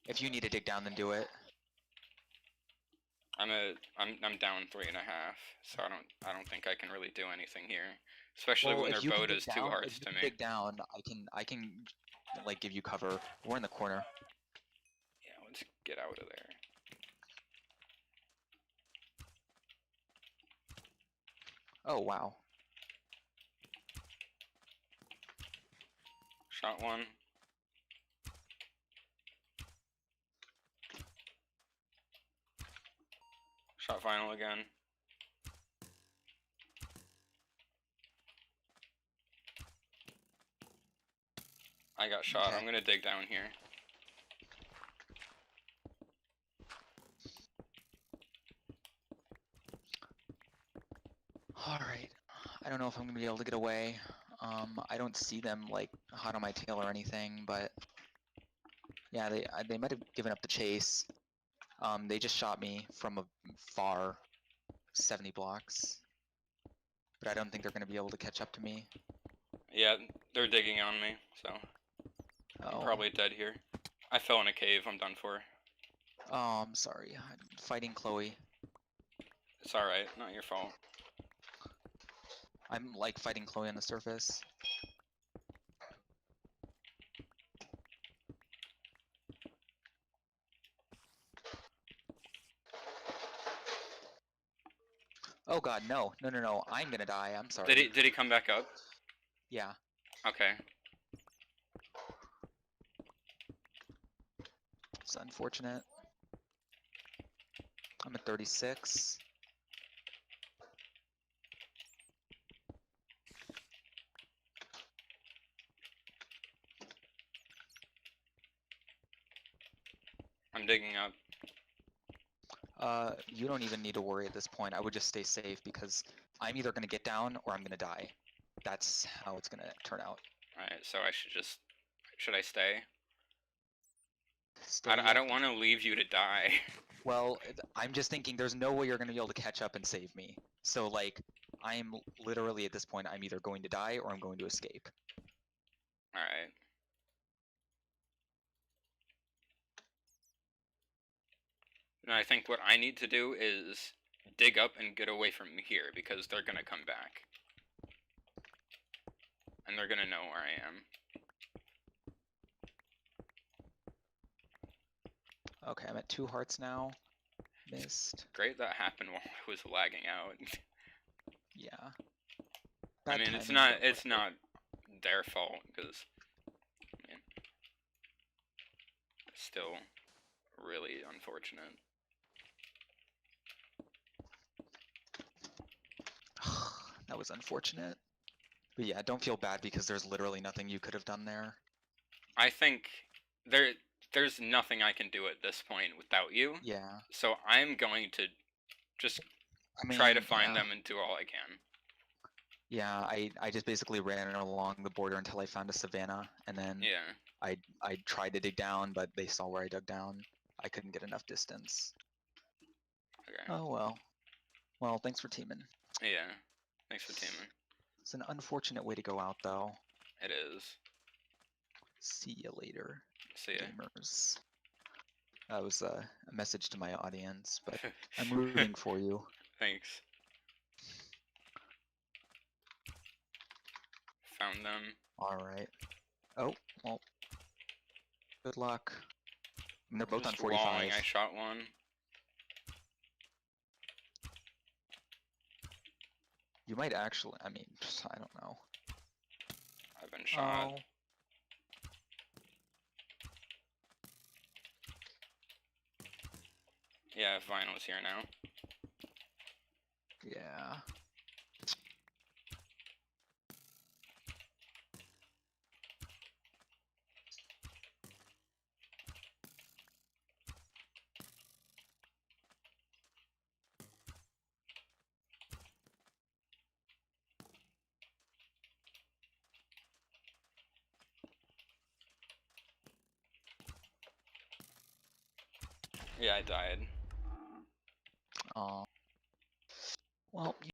If you need to dig down, then do it. I'm down 3.5, so I don't think I can really do anything here, especially Well, when their if you can boat dig is 2 down, if hearts you to can me. dig down, I can like give you cover. We're in the corner. Yeah, let's get out of there. Oh wow. Shot one. Shot final again. I got shot. Okay. I'm gonna dig down here. Alright. I don't know if I'm gonna be able to get away. I don't see them like hot on my tail or anything, but yeah, they might have given up the chase. They just shot me from a far 70 blocks. But I don't think they're gonna be able to catch up to me. Yeah, they're digging on me, so I'm Oh. probably dead here. I fell in a cave. I'm done for. Oh, I'm sorry. I'm fighting Chloe. It's alright. Not your fault. I'm like fighting Chloe on the surface. Oh god, no. No, no, no. I'm gonna die. I'm sorry. Did he come back up? Yeah. Okay. It's unfortunate. I'm at 36. I'm digging up. You don't even need to worry at this point. I would just stay safe because I'm either gonna get down or I'm gonna die. That's how it's gonna turn out. Alright, so I should just... Should I stay? Stay I don't want to leave you to die. Well, I'm just thinking there's no way you're gonna be able to catch up and save me. So like, I'm literally at this point, I'm either going to die or I'm going to escape. Alright. And I think what I need to do is dig up and get away from here because they're gonna come back. And they're gonna know where I am. Okay, I'm at 2 hearts now. Missed. Great that happened while I was lagging out. Yeah. I Bad mean, timing, it's not their fault, because, I mean, it's still really unfortunate. That was unfortunate. But yeah, don't feel bad because there's literally nothing you could have done there. I think there's nothing I can do at this point without you. Yeah. So I'm going to just try to find them and do all I can. Yeah, I just basically ran along the border until I found a savanna, and then Yeah. I tried to dig down, but they saw where I dug down. I couldn't get enough distance. Okay. Oh well. Well, thanks for teaming. Yeah. Thanks for teaming. It's an unfortunate way to go out, though. It is. See you later, See ya. gamers. That was a message to my audience, but I'm rooting for you. Thanks. Found them. Alright. Oh, well. Good luck. And they're both on Just 45. walling. I shot one. You might actually, I mean, I don't know. I've been shot. Oh. Yeah, Vinyl's here now. Yeah. Yeah, I died.